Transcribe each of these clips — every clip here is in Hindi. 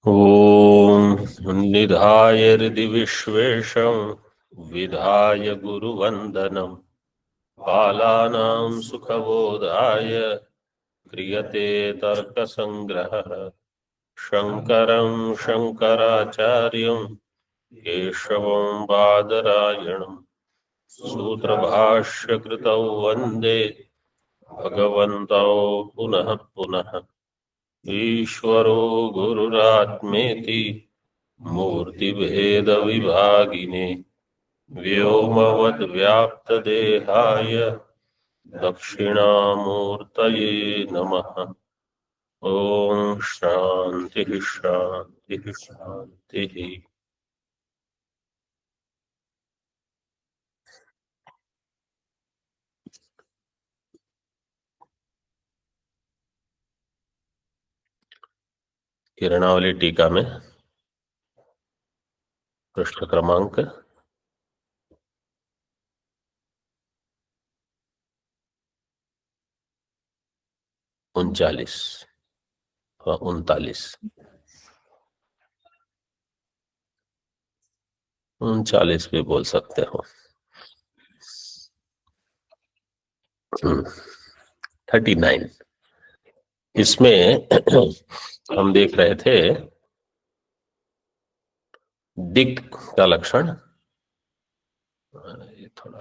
ॐ निधाय हृदि विश्वेशं विधाय गुरुवन्दनं बालानां सुखबोधाय क्रियते तर्कसङ्ग्रहः। शङ्करं शङ्कराचार्यं केशवं बादरायणं सूत्रभाष्यकृतौ वन्दे भगवन्तौ पुनः पुनः। ईश्वरो गुरुरात्मेति मूर्तिभेदविभागिने व्योमवद्व्याप्तदेहाय दक्षिणामूर्तये नमः। ओम शांति शांति शांति। किरणावली टीका में पृष्ठ क्रमांक 39 व 39 39 भी बोल सकते हो। 39 इसमें हम देख रहे थे दिक् का लक्षण। ये थोड़ा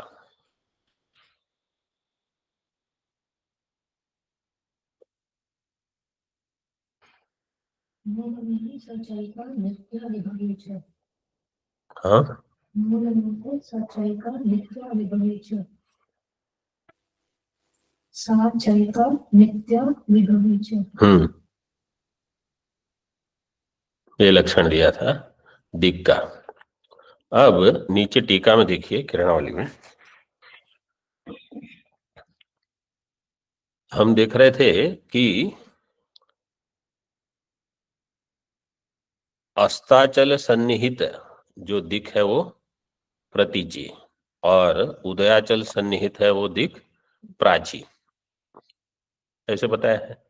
हाँ ये लक्षण दिया था दिक् का। अब नीचे टीका में देखिए किरणावली में हम देख रहे थे कि अस्ताचल सन्निहित जो दिक् है वो प्रतीची और उदयाचल सन्निहित है वो दिक् प्राची, ऐसे बताया है।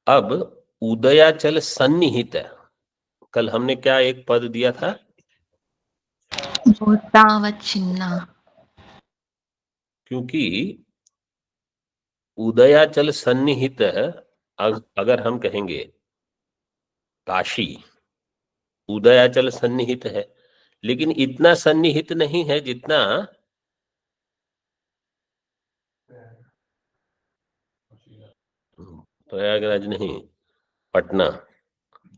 अब उदयाचल सन्निहित, कल हमने क्या एक पद दिया था, भूतावच्छिन्ना। क्योंकि उदयाचल सन्निहित अगर हम कहेंगे काशी उदयाचल सन्निहित है, लेकिन इतना सन्निहित नहीं है जितना प्रयागराज नहीं, पटना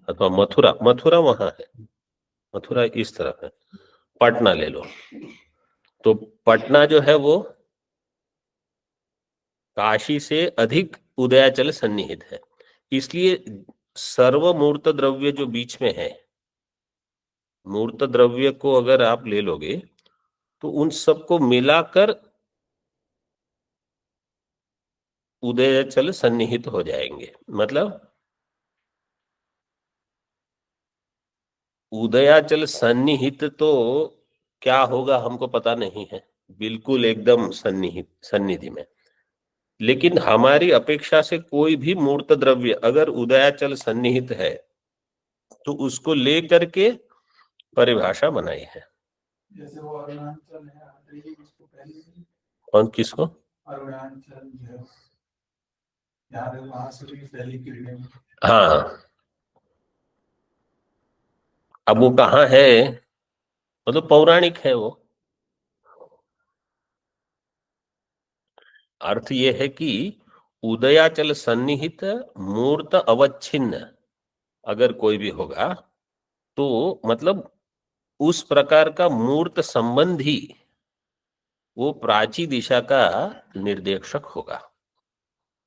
अथवा मथुरा। मथुरा वहां है, मथुरा इस तरफ है, पटना ले लो तो पटना जो है वो काशी से अधिक उदयाचल सन्निहित है। इसलिए सर्वमूर्त द्रव्य जो बीच में है, मूर्त द्रव्य को अगर आप ले लोगे तो उन सबको मिलाकर उदयाचल सन्निहित हो जाएंगे। मतलब उदयाचल सन्निहित तो क्या होगा हमको पता नहीं है, बिल्कुल एकदम सन्निहित सन्निधि में। लेकिन हमारी अपेक्षा से कोई भी मूर्त द्रव्य अगर उदयाचल सन्निहित है तो उसको लेकर के परिभाषा बनाई है। जैसे वो अरुणाचल है, इसको पहले कौन किसको अरुणाचल पहली किरणें। हाँ, अब वो कहाँ है, मतलब पौराणिक है वो। अर्थ ये है कि उदयाचल सन्निहित मूर्त अवच्छिन्न अगर कोई भी होगा तो मतलब उस प्रकार का मूर्त संबंधी वो प्राची दिशा का निर्देशक होगा,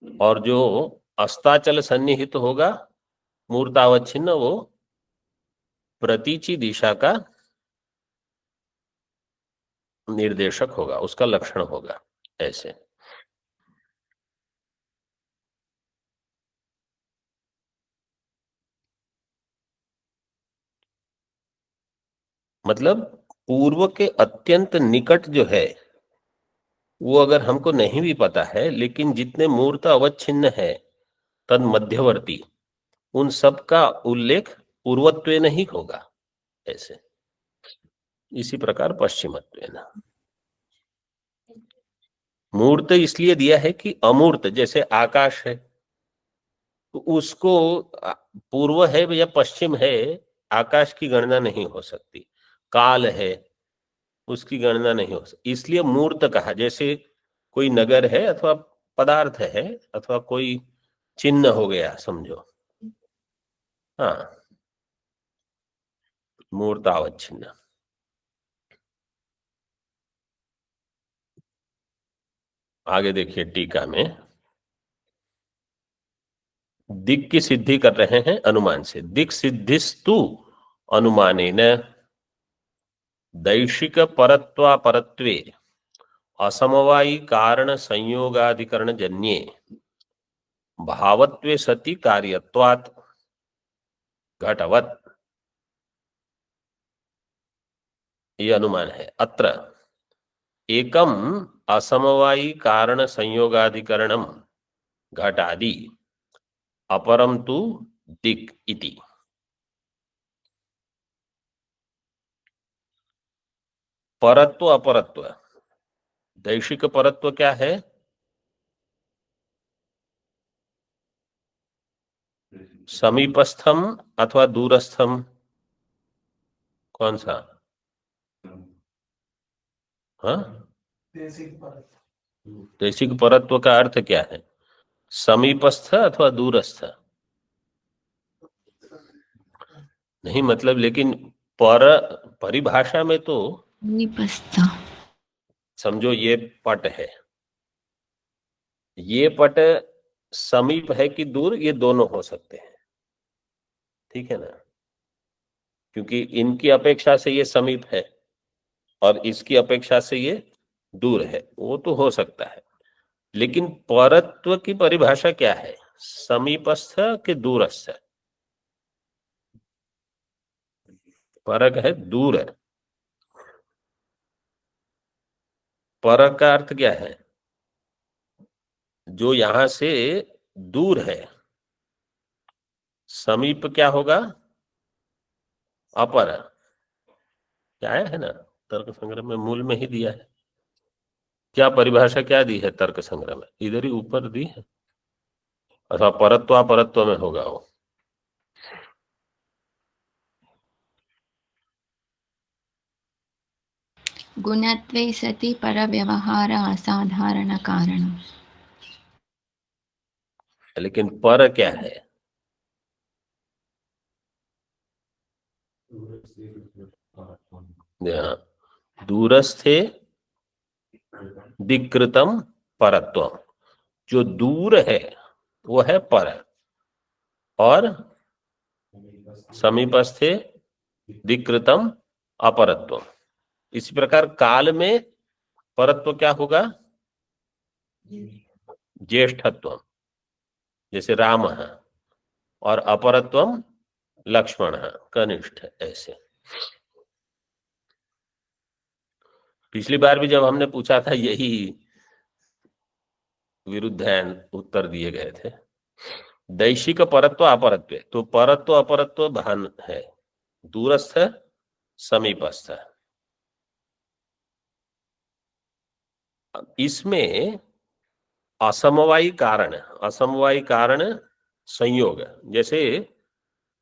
और जो अस्ताचल सन्निहित होगा मूर्तावच्छिन्न वो प्रतीची दिशा का निर्देशक होगा, उसका लक्षण होगा। ऐसे मतलब पूर्व के अत्यंत निकट जो है वो अगर हमको नहीं भी पता है, लेकिन जितने मूर्त अवच्छिन्न है तद मध्यवर्ती उन सब का उल्लेख पूर्वत्वेन ही होगा। ऐसे इसी प्रकार पश्चिमत्वेन। मूर्त इसलिए दिया है कि अमूर्त जैसे आकाश है, तो उसको पूर्व है या पश्चिम है, आकाश की गणना नहीं हो सकती। काल है, उसकी गणना नहीं हो सकती, इसलिए मूर्त कहा। जैसे कोई नगर है अथवा पदार्थ है अथवा कोई चिन्ह हो गया समझो, हाँ, मूर्तावच्छिन्न। आगे देखिए टीका में, दिक की सिद्धि कर रहे हैं अनुमान से। दिक सिद्धिस्तु अनुमानेन दैशिक परत्वापरत्वे असमवायी कारण संयोगाधिकरण जन्ये भावत्वे सति कार्यत्वात् घटवत्, ये अनुमान है। अत्र एकम असमवायी कारण संयोगाधिकरणम घटादि अपरम तु दिक् इति। परत्व अपरत्व, दैशिक परत्व क्या है? समीपस्थम अथवा दूरस्थम, कौन सा? हाँ, देशिक परत। दैशिक परत्व का अर्थ क्या है? समीपस्थ अथवा दूरस्थ नहीं, मतलब लेकिन पर परिभाषा में तो समीपस्थ। समझो ये पट है, ये पट समीप है कि दूर, ये दोनों हो सकते हैं, ठीक है ना, क्योंकि इनकी अपेक्षा से ये समीप है और इसकी अपेक्षा से ये दूर है, वो तो हो सकता है। लेकिन परत्व की परिभाषा क्या है? समीपस्थ के दूरस्थ। परक है दूर है। परक का अर्थ क्या है? जो यहां से दूर है। समीप क्या होगा? अपर। क्या है ना, तर्क संग्रह में मूल में ही दिया है। क्या परिभाषा क्या दी है तर्क संग्रह में? इधर ही ऊपर दी है, अथवा परत्व परत्व में होगा वो। गुणत्वे सति परव्यवहार असाधारण कारणम्। लेकिन पर क्या है? हाँ, दूरस्थे दिक्कृतम परत्वम, जो दूर है वो है पर, और समीपस्थे दिक्कृतम अपरत्वम। इसी प्रकार काल में परत्व क्या होगा? ज्येष्ठत्वम, जैसे राम है, और अपरत्वम लक्ष्मण है, कनिष्ठ। ऐसे पिछली बार भी जब हमने पूछा था यही विरुद्धायन उत्तर दिए गए थे। दैशिक परत्व अपरत्व, तो परत्व अपरत्व भान है, दूरस्थ समीपस्थ। इसमें असमवायी कारण, असमवायी कारण संयोग, जैसे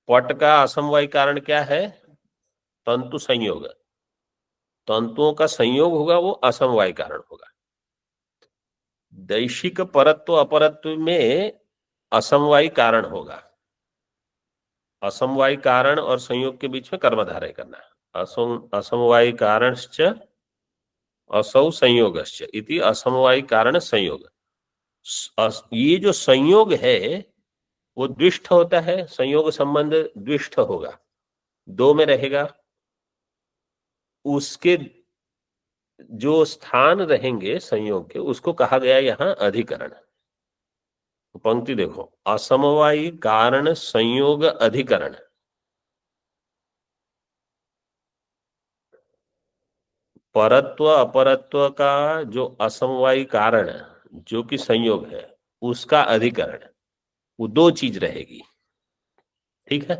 पट का असमवायी कारण क्या है? तंतु संयोग। तंतुओं का संयोग होगा, वो असमवायी कारण होगा। दैशिक परत्व अपरत्व में असमवायी कारण होगा। असमवायी कारण और संयोग के बीच में कर्मधारय करना। असमवायी कारणश्च असौ संयोगश्च इति असमवायी कारण संयोग। ये जो संयोग है वो द्विष्ठ होता है, संयोग संबंध द्विष्ठ होगा, दो में रहेगा। उसके जो स्थान रहेंगे संयोग के, उसको कहा गया यहां अधिकरण। पंक्ति देखो, असमवायी कारण संयोग अधिकरण। परत्व अपरत्व का जो असमवायी कारण जो कि संयोग है, उसका अधिकरण, वो दो चीज रहेगी। ठीक है।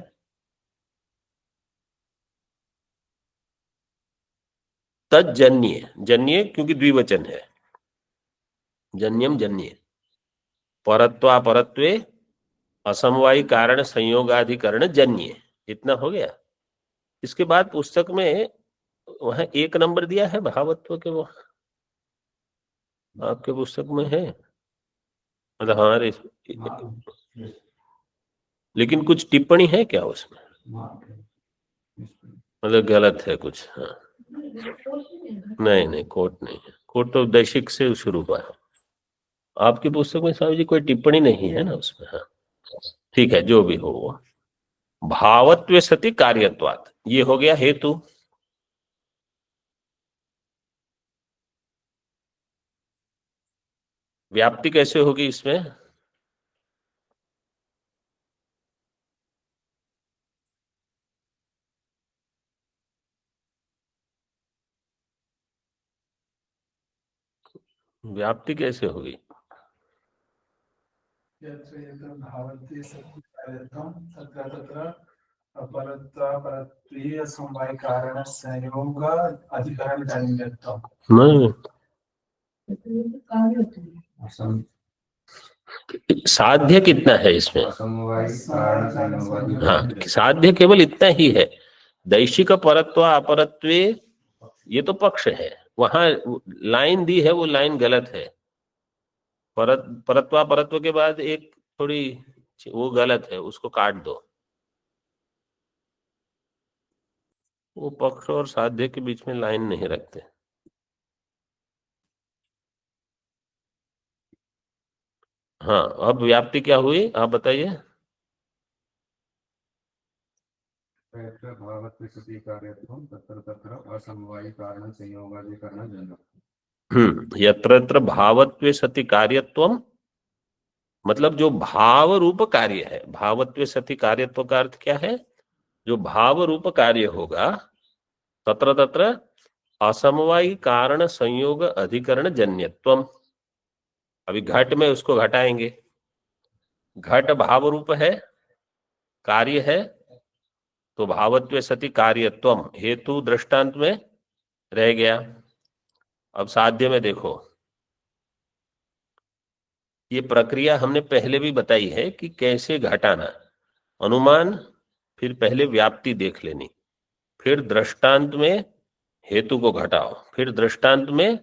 तज्जन्य, जन्य क्योंकि द्विवचन है, जन्यम जन्य, परत्वा परत्वे असमवायी कारण संयोगाधिकरण जन्य, इतना हो गया। इसके बाद पुस्तक में वहां 1 नंबर दिया है भावत्व के, वो आपके पुस्तक में है, मतलब हमारे, लेकिन कुछ टिप्पणी है क्या उसमें, मतलब गलत है कुछ? हाँ, नहीं नहीं, कोट नहीं है, कोट तो दैशिक से शुरू हुआ है। आपकी पुस्तक में स्वामी जी कोई टिप्पणी नहीं है ना उसमें? हाँ ठीक है, जो भी हो वो। भावत्व सति कार्यत्वात्, ये हो गया हेतु। व्याप्ति कैसे होगी इसमें? व्याप्ति कैसे होगी? यत्र यत्र भावन्ते सति कार्यत्वं तत्र तत्र अपरत्वापरत्वे समवायिकारणसंयोग अधिकरणजन्यत्वम्। नहीं, साध्य कितना है इसमें? हाँ, साध्य केवल इतना ही है। दैशिक परत्व अपरत्वे ये तो पक्ष है, वहां लाइन दी है, वो लाइन गलत है। परत्वा परत्व के बाद एक थोड़ी वो गलत है, उसको काट दो। वो पक्ष और साध्य के बीच में लाइन नहीं रखते। हाँ, अब व्याप्ति क्या हुई आप बताइए? यत्र यत्र भावत्वे सति कार्यत्वम, मतलब जो भाव रूप कार्य है, भावत्वे सति कार्यत्व का अर्थ क्या है? जो भाव रूप कार्य होगा, तत्र तत्र असमवायी कारण संयोग अधिकरण जन्यत्वम। अभी घट में उसको घटाएंगे, घट भाव रूप है, कार्य है, तो भावत्वे सति कार्यत्वम हेतु दृष्टांत में रह गया। अब साध्य में देखो, ये प्रक्रिया हमने पहले भी बताई है कि कैसे घटाना। अनुमान, फिर पहले व्याप्ति देख लेनी, फिर दृष्टांत में हेतु को घटाओ, फिर दृष्टांत में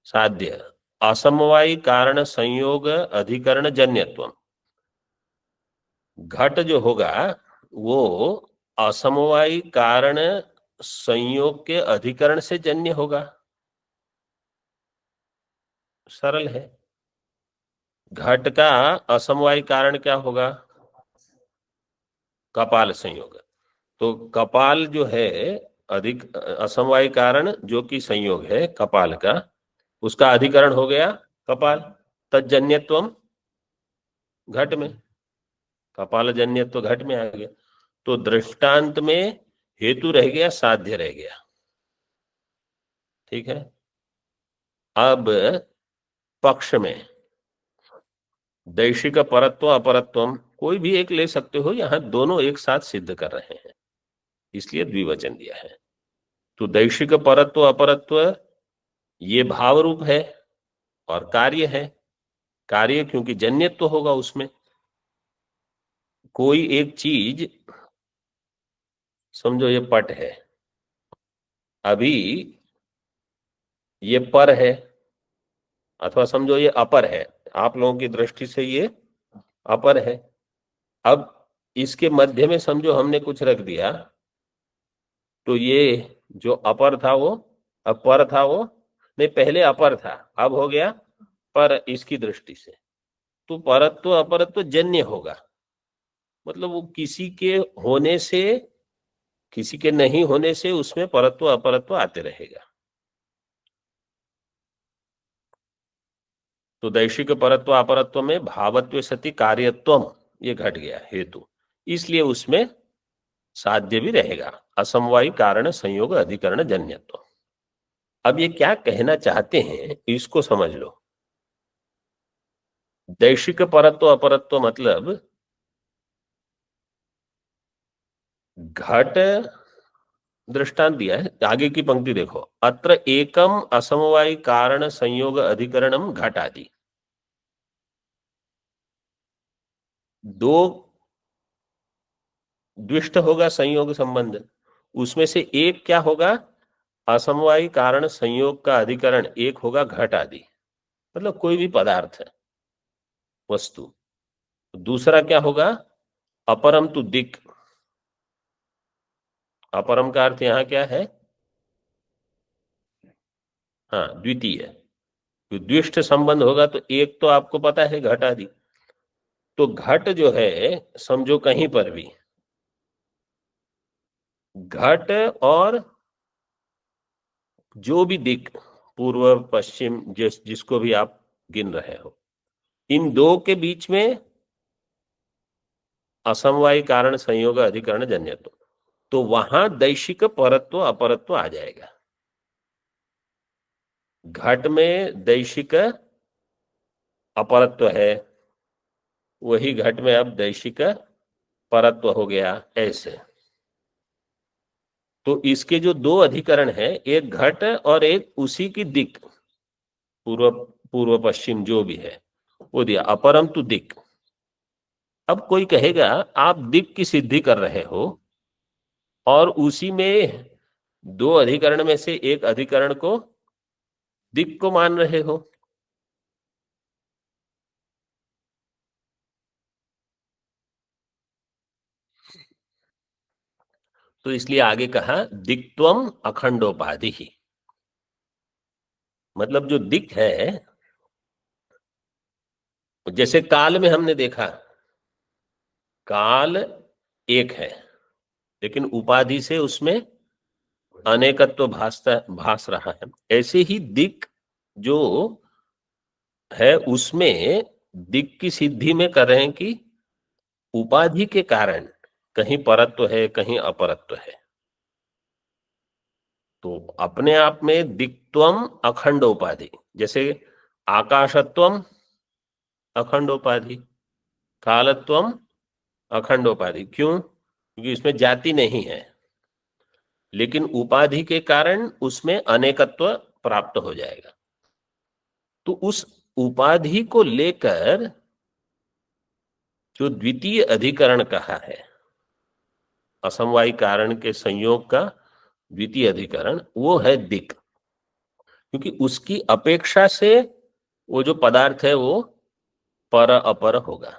साध्य, असमवायी कारण संयोग अधिकरण जन्यत्व। घट जो होगा वो असमवायी कारण संयोग के अधिकरण से जन्य होगा, सरल है। घट का असमवायी कारण क्या होगा? कपाल संयोग। तो कपाल जो है अधिक असमवायी कारण जो कि संयोग है कपाल का, उसका अधिकरण हो गया कपाल, तज्जन्यत्वम घट में, कपाल जन्यत्व घट में आ गया। तो दृष्टांत में हेतु रह गया, साध्य रह गया। ठीक है। अब पक्ष में दैशिक परत्व अपरत्वम कोई भी एक ले सकते हो, यहां दोनों एक साथ सिद्ध कर रहे हैं, इसलिए द्विवचन दिया है। तो दैशिक परत्व अपरत्व ये भाव रूप है और कार्य है। कार्य क्योंकि जन्यत्व तो होगा उसमें, कोई एक चीज, समझो ये पट है, अभी ये पर है, अथवा समझो ये अपर है, आप लोगों की दृष्टि से ये अपर है। अब इसके मध्य में समझो हमने कुछ रख दिया, तो ये जो अपर था वो, अब पर था वो, नहीं पहले अपर था, अब हो गया पर इसकी दृष्टि से, तो परत्व अपरत्व जन्य होगा। मतलब वो किसी के होने से, किसी के नहीं होने से उसमें परत्व अपरत्व आते रहेगा। तो दैशिक परत्व अपरत्व में भावत्व सति कार्यत्वम ये घट गया हेतु, इसलिए उसमें साध्य भी रहेगा, असमवायी कारण संयोग अधिकरण जन्यत्व। अब ये क्या कहना चाहते हैं इसको समझ लो। दैशिक परत्व अपरत्व मतलब घट दृष्टांत दिया है, आगे की पंक्ति देखो, अत्र एकम असमवायी कारण संयोग अधिकरणम घट आदि। दो द्विष्ट होगा संयोग संबंध, उसमें से एक क्या होगा, असमवायी कारण संयोग का अधिकरण एक होगा घट आदि, मतलब कोई भी पदार्थ है, वस्तु। दूसरा क्या होगा, अपरम तु दिक। अपरम का अर्थ यहां क्या है, हाँ द्वितीय। तो द्विष्ट संबंध होगा तो एक तो आपको पता है घट आदि, तो घट जो है समझो कहीं पर भी, घट और जो भी दिक, पूर्व पश्चिम, जिसको भी आप गिन रहे हो, इन दो के बीच में असमवायी कारण संयोग अधिकरण जन्यत्व, तो वहां दैशिक परत्व अपरत्व आ जाएगा। घट में दैशिक अपरत्व है, वही घट में अब दैशिक परत्व हो गया, ऐसे। तो इसके जो दो अधिकरण है, एक घट और एक उसी की दिक, पूर्व पूर्व पश्चिम जो भी है वो दिया, अपरम तु दिक। अब कोई कहेगा आप दिक की सिद्धि कर रहे हो और उसी में दो अधिकरण में से एक अधिकरण को दिक को मान रहे हो, तो इसलिए आगे कहा दिक्त्वम अखंडोपाधि ही। मतलब जो दिक है, जैसे काल में हमने देखा, काल एक है लेकिन उपाधि से उसमें अनेकत्व भास रहा है, ऐसे ही दिक जो है उसमें दिक की सिद्धि में कर रहे हैं कि उपाधि के कारण कहीं परत्व है कहीं अपरत्व है। तो अपने आप में दिक्त्वम अखंड उपाधि, जैसे आकाशत्वम अखंड उपाधि, कालत्वम अखंड उपाधि। क्यों? क्योंकि इसमें जाति नहीं है, लेकिन उपाधि के कारण उसमें अनेकत्व प्राप्त हो जाएगा। तो उस उपाधि को लेकर जो द्वितीय अधिकरण कहा है, असमवायी कारण के संयोग का द्वितीय अधिकरण, वो है दिक। क्योंकि उसकी अपेक्षा से वो जो पदार्थ है वो पर अपर होगा,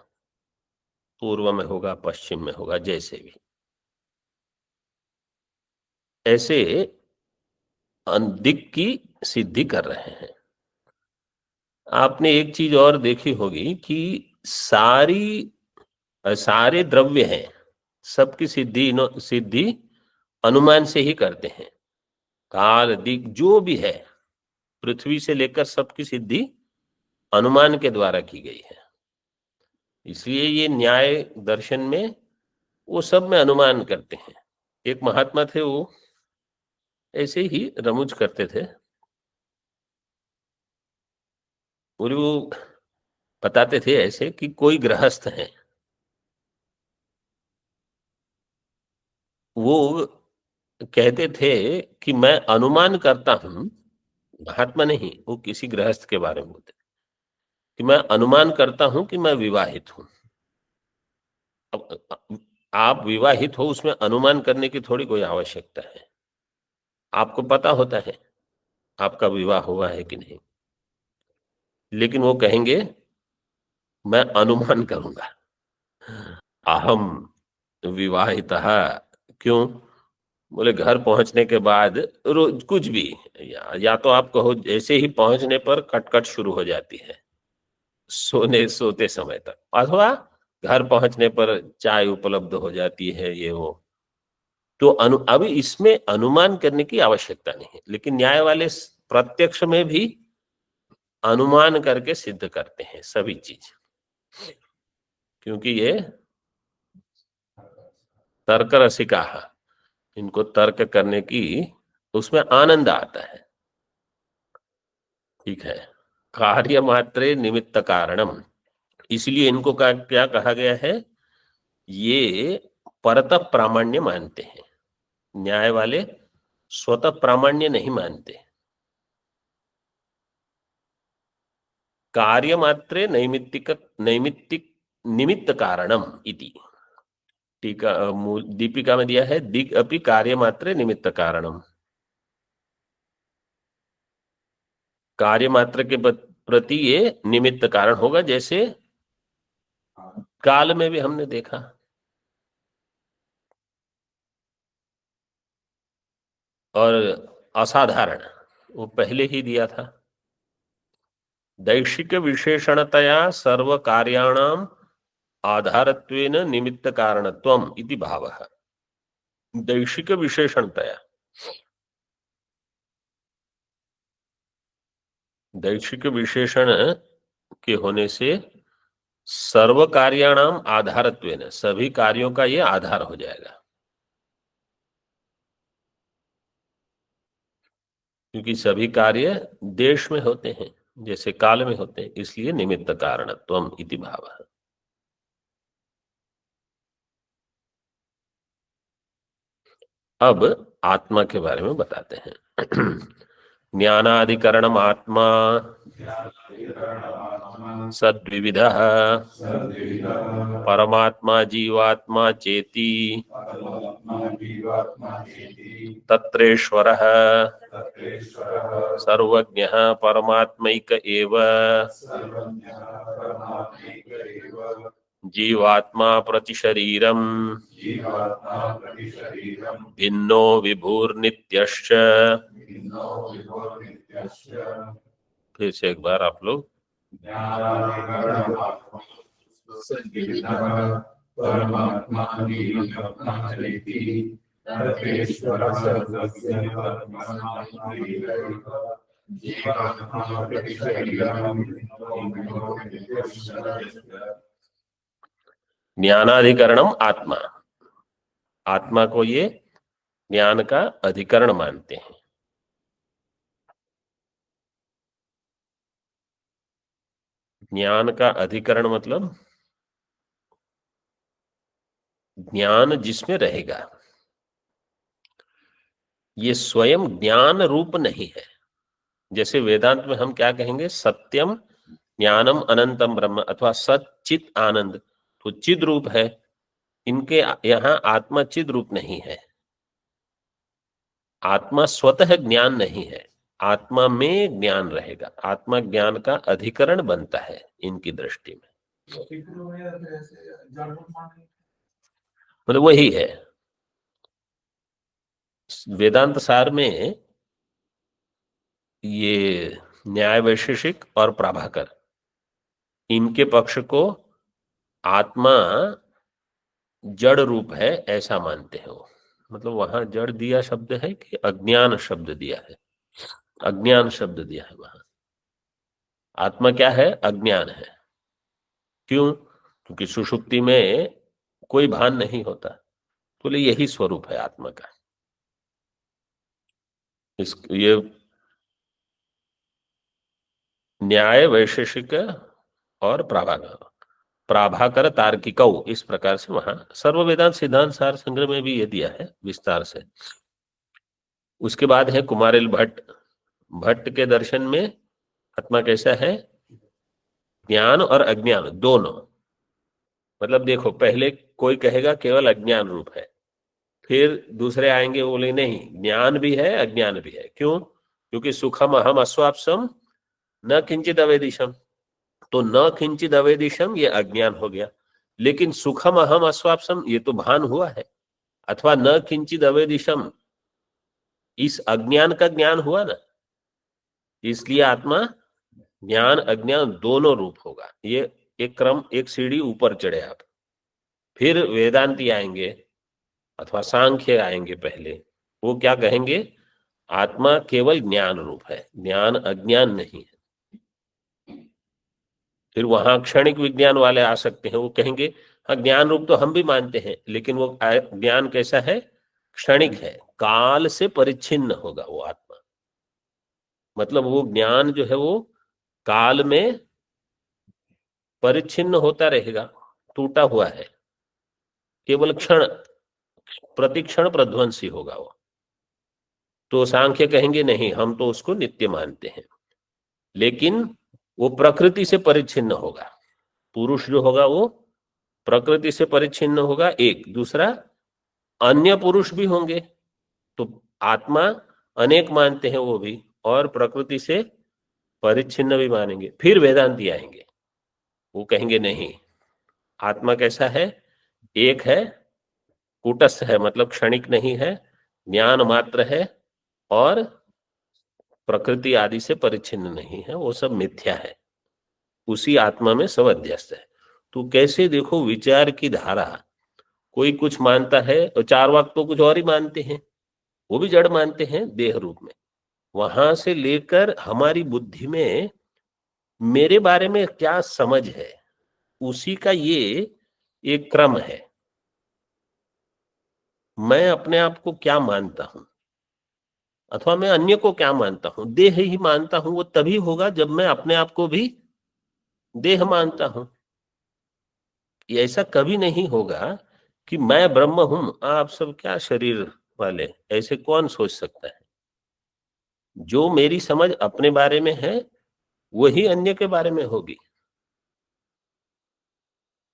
पूर्व में होगा पश्चिम में होगा, जैसे भी। ऐसे दिक की सिद्धि कर रहे हैं। आपने एक चीज और देखी होगी कि सारे द्रव्य हैं, सबकी सिद्धि अनुमान से ही करते हैं। काल दिक जो भी है, पृथ्वी से लेकर सबकी सिद्धि अनुमान के द्वारा की गई है। इसलिए ये न्याय दर्शन में वो सब में अनुमान करते हैं। एक महात्मा थे, वो ऐसे ही रमुज करते थे और वो बताते थे ऐसे कि कोई गृहस्थ है, वो कहते थे कि मैं अनुमान करता हूं, महात्मा नहीं, वो किसी गृहस्थ के बारे में बोलते, कि मैं अनुमान करता हूं कि मैं विवाहित हूं। अब आप विवाहित हो, उसमें अनुमान करने की थोड़ी कोई आवश्यकता है, आपको पता होता है आपका विवाह हुआ है कि नहीं। लेकिन वो कहेंगे मैं अनुमान करूंगा, अहम विवाहितः। क्यों? बोले घर पहुंचने के बाद रोज कुछ भी, या तो आप कहो जैसे ही पहुंचने पर कटकट शुरू हो जाती है सोने सोते समय तक, अथवा घर पहुंचने पर चाय उपलब्ध हो जाती है, ये वो। तो अभी इसमें अनुमान करने की आवश्यकता नहीं है, लेकिन न्याय वाले प्रत्यक्ष में भी अनुमान करके सिद्ध करते हैं सभी चीज, क्योंकि ये तर्क रसिका, इनको तर्क करने की उसमें आनंद आता है। ठीक है, कार्य मात्रे निमित्त कारणम, इसलिए इनको क्या कहा गया है, ये परतः प्रामाण्य मानते हैं, न्याय वाले स्वतः प्रामाण्य नहीं मानते। कार्य मात्रे नैमित्तिक निमित्त कारणम इति, टीका दीपिका में दिया है दिग अपि कार्य मात्रे निमित्त कारणम। कार्य मात्र के प्रति ये निमित्त कारण होगा, जैसे काल में भी हमने देखा। और असाधारण वो पहले ही दिया था। दैशिक विशेषणतया सर्व कार्याणाम आधारत्वेन निमित्त कारणत्वम इति भावः। दैशिक विशेषणतया, दैशिक विशेषण के होने से सर्व कार्याणाम आधारत्वेन, सभी कार्यों का ये आधार हो जाएगा, क्योंकि सभी कार्य देश में होते हैं जैसे काल में होते हैं, इसलिए निमित्त कारणत्वम इति भावः। अब आत्मा के बारे में बताते हैं। ज्ञानाधिकरणम आत्मा सद्विविधः परमात्मा जीवात्मा चेति तत्रेश्वरः सर्वज्ञः परमात्मैक एव जीवात्मा प्रतिशरीरम भिन्नो विभुर्नित्यश्च। फिर से एक बार आप लोग। ज्ञानाधिकरणम आत्मा, आत्मा को ये ज्ञान का अधिकरण मानते हैं। ज्ञान का अधिकरण मतलब ज्ञान जिसमें रहेगा, ये स्वयं ज्ञान रूप नहीं है। जैसे वेदांत में हम क्या कहेंगे, सत्यम ज्ञानम अनंतम ब्रह्म अथवा सच्चित आनंद, तो चिद रूप है। इनके यहाँ आत्मा चिद रूप नहीं है, आत्मा स्वतः ज्ञान नहीं है, आत्मा में ज्ञान रहेगा, आत्मा ज्ञान का अधिकरण बनता है इनकी दृष्टि में। मतलब वही है। वेदांत सार में ये न्याय वैशेषिक और प्रभाकर, इनके पक्ष को आत्मा जड़ रूप है ऐसा मानते हैं वो। मतलब वहां जड़ दिया शब्द है कि अज्ञान शब्द दिया है, अज्ञान शब्द दिया है वहां। आत्मा क्या है, अज्ञान है। क्यों? क्योंकि सुषुप्ति में कोई भान नहीं होता, तो यही स्वरूप है आत्मा का। ये न्याय वैशेषिक और प्राभाकर तार्किकौ, इस प्रकार से वहां सर्व वेदांत सिद्धांत सार संग्रह में भी ये दिया है विस्तार से। उसके बाद है कुमारिल भट्ट। भट्ट के दर्शन में आत्मा कैसा है, ज्ञान और अज्ञान दोनों। मतलब देखो, पहले कोई कहेगा केवल अज्ञान रूप है, फिर दूसरे आएंगे बोले नहीं, ज्ञान भी है अज्ञान भी है। क्यों? क्योंकि सुखम अहम अस्वाप्सम न किंचित अवेदिशम, तो न किंचित अवेदिशम ये अज्ञान हो गया, लेकिन सुखम अहम अस्वाप्सम ये तो भान हुआ है, अथवा न किंचित अवेदिशम इस अज्ञान का ज्ञान हुआ ना। इसलिए आत्मा ज्ञान अज्ञान दोनों रूप होगा। ये एक क्रम, एक सीढ़ी ऊपर चढ़े आप। फिर वेदांती आएंगे अथवा सांख्य आएंगे, पहले वो क्या कहेंगे, आत्मा केवल ज्ञान रूप है, ज्ञान अज्ञान नहीं है। फिर वहां क्षणिक विज्ञान वाले आ सकते हैं, वो कहेंगे हाँ ज्ञान रूप तो हम भी मानते हैं, लेकिन वो ज्ञान कैसा है, क्षणिक है, काल से परिच्छिन्न होगा वो आत्मा। मतलब वो ज्ञान जो है वो काल में परिच्छिन्न होता रहेगा, टूटा हुआ है, केवल क्षण प्रतिक्षण प्रध्वंसी होगा वो। तो सांख्य कहेंगे नहीं, हम तो उसको नित्य मानते हैं, लेकिन वो प्रकृति से परिच्छिन्न होगा। पुरुष जो होगा वो प्रकृति से परिच्छिन्न होगा, एक। दूसरा, अन्य पुरुष भी होंगे, तो आत्मा अनेक मानते हैं वो भी, और प्रकृति से परिच्छिन्न भी मानेंगे। फिर वेदांती आएंगे, वो कहेंगे नहीं, आत्मा कैसा है, एक है, कूटस्थ है, मतलब क्षणिक नहीं है, ज्ञान मात्र है, और प्रकृति आदि से परिच्छिन्न नहीं है, वो सब मिथ्या है, उसी आत्मा में सब अध्यस्त है। तो कैसे देखो विचार की धारा, कोई कुछ मानता है और चार्वाक तो कुछ और ही मानते हैं, वो भी जड़ मानते हैं देह रूप में। वहां से लेकर हमारी बुद्धि में मेरे बारे में क्या समझ है, उसी का ये एक क्रम है। मैं अपने आप को क्या मानता हूं, अथवा मैं अन्य को क्या मानता हूं, देह ही मानता हूं, वो तभी होगा जब मैं अपने आप को भी देह मानता हूं। ये ऐसा कभी नहीं होगा कि मैं ब्रह्म हूं, आप सब क्या शरीर वाले, ऐसे कौन सोच सकता है। जो मेरी समझ अपने बारे में है वही अन्य के बारे में होगी।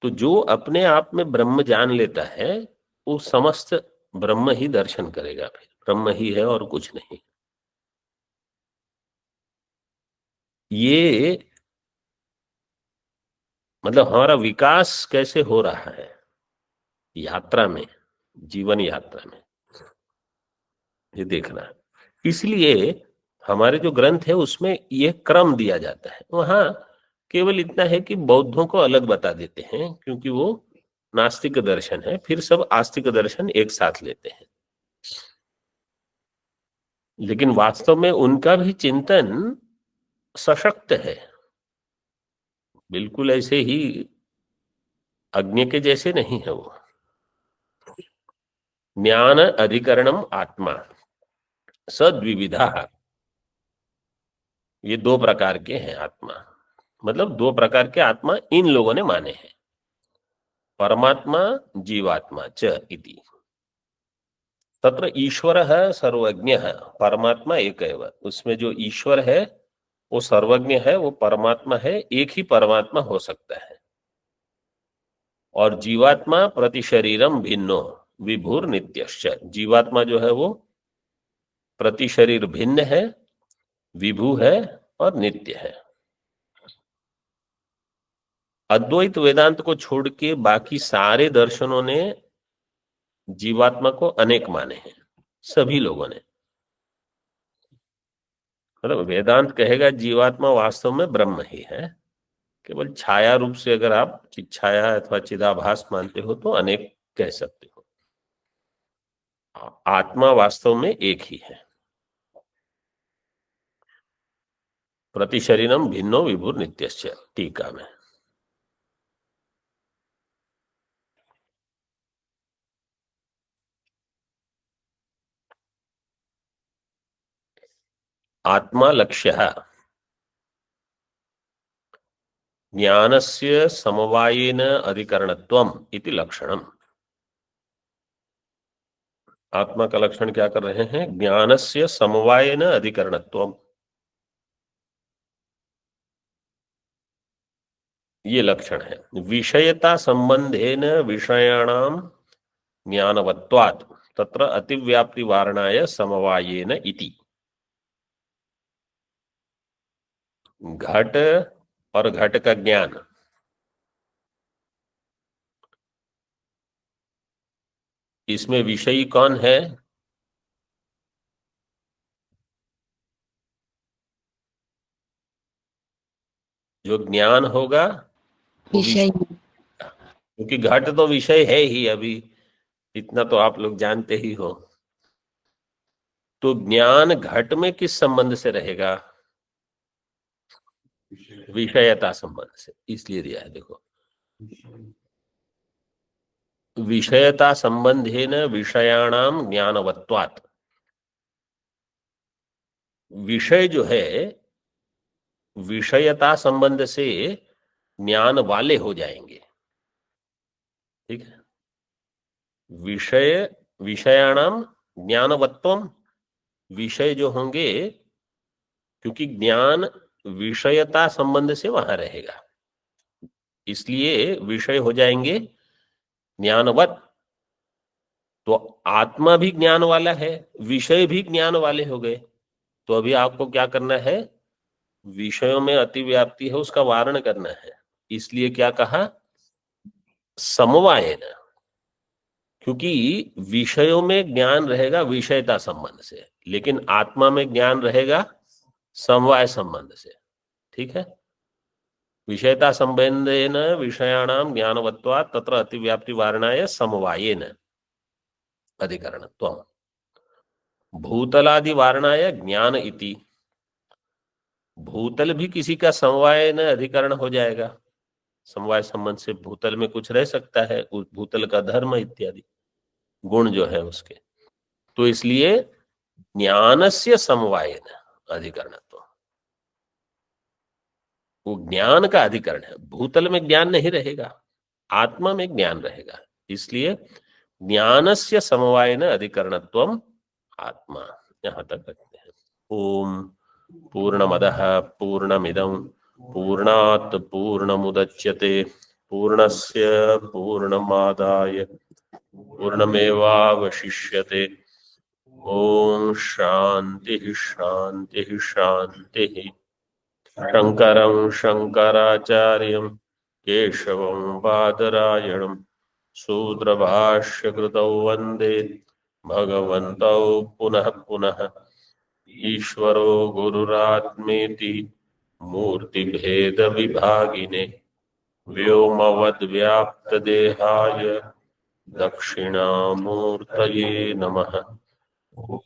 तो जो अपने आप में ब्रह्म जान लेता है वो समस्त ब्रह्म ही दर्शन करेगा, फिर ब्रह्म ही है और कुछ नहीं। ये मतलब हमारा विकास कैसे हो रहा है यात्रा में, जीवन यात्रा में, ये देखना है। इसलिए हमारे जो ग्रंथ है उसमें ये क्रम दिया जाता है। वहां केवल इतना है कि बौद्धों को अलग बता देते हैं, क्योंकि वो नास्तिक दर्शन है, फिर सब आस्तिक दर्शन एक साथ लेते हैं। लेकिन वास्तव में उनका भी चिंतन सशक्त है, बिल्कुल ऐसे ही अग्नि के जैसे नहीं है वो। ज्ञान अधिकरणम आत्मा सद्विविधा, ये दो प्रकार के हैं आत्मा, मतलब दो प्रकार के आत्मा इन लोगों ने माने हैं, परमात्मा जीवात्मा च इति। तत्र ईश्वर है सर्वज्ञ है, परमात्मा एक है, उसमें जो ईश्वर है वो सर्वज्ञ है, वो परमात्मा है, एक ही परमात्मा हो सकता है। और जीवात्मा प्रति शरीरम भिन्नो विभुर नित्यश्च, जीवात्मा जो है वो प्रति शरीर भिन्न है, विभु है और नित्य है। अद्वैत वेदांत को छोड़ के बाकी सारे दर्शनों ने जीवात्मा को अनेक माने हैं, सभी लोगों ने। मतलब वेदांत कहेगा जीवात्मा वास्तव में ब्रह्म ही है, केवल छाया रूप से अगर आप चिच्छाया अथवा चिदाभास मानते हो तो अनेक कह सकते हो। आत्मा वास्तव में एक ही है। प्रति शरीरम भिन्नो विभुर नित्यश्च, टीका में। आत्मा लक्ष्यः ज्ञानस्य समवायेन अधिकरणत्वम् इति लक्षणम्। आत्मा का लक्षण क्या कर रहे हैं, ज्ञानस्य समवायेन अधिकरणत्वम्, ये लक्षण है। विषयता संबंधेन विषयाणाम ज्ञानवत्वात् तत्र अतिव्याप्ति वारणाय समवायेन इति। घट और घट का ज्ञान, इसमें विषयी कौन है, जो ज्ञान होगा वो विषय क्योंकि घट तो विषय है ही, अभी इतना तो आप लोग जानते ही हो। तो ज्ञान घट में किस संबंध से रहेगा, विषयता संबंध से, इसलिए दिया है देखो, विषयता संबंधेन विषयाणाम ज्ञानवत्वात्। विषय जो है विषयता संबंध से ज्ञान वाले हो जाएंगे, ठीक है। विषय विषयाणाम ज्ञानवत्वम, विषय जो होंगे, क्योंकि ज्ञान विषयता संबंध से वहां रहेगा, इसलिए विषय हो जाएंगे ज्ञानवत। तो आत्मा भी ज्ञान वाला है, विषय भी ज्ञान वाले हो गए। तो अभी आपको क्या करना है, विषयों में अतिव्याप्ति है उसका वारण करना है। इसलिए क्या कहा, समवायेन, क्योंकि विषयों में ज्ञान रहेगा विषयता संबंध से, लेकिन आत्मा में ज्ञान रहेगा समवाय संबंध से। ठीक है, विषयता संबंधेन विषयाणाम ज्ञानवत्वात् तत्र अतिव्याप्ति वारणाय समवायेन अधिकरणत्वम्। भूतलादि वारणाय ज्ञान इति, भूतल भी किसी का समवाय न अधिकरण हो जाएगा, समवाय संबंध से भूतल में कुछ रह सकता है, उस भूतल का धर्म इत्यादि गुण जो है उसके। तो इसलिए ज्ञानस्य समवायेन अधिकरणत्व, वो ज्ञान का अधिकरण है, भूतल में ज्ञान नहीं रहेगा, आत्मा में ज्ञान रहेगा, इसलिए ज्ञानस्य समवायेन अधिकरणत्वम आत्मा। यहां तक रखते हैं। ओम पूर्णमदः पूर्णमिदं पूर्णात् पूर्णमुदच्यते पूर्णस्य पूर्णमादाय पूर्णमेवावशिष्यते। ओम शांति शांति शांति। शंकरं शंकराचार्यं केशवं बादरायणं सूत्रभाष्यकृतौ वन्दे भगवन्तौ पुनः पुनः। ईश्वरो गुरुरात्मेति मूर्तिभेद विभागिने व्योमवद्व्याप्तदेहाय दक्षिणामूर्तये नमः। ओम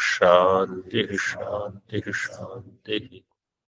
शांति शांति शांति।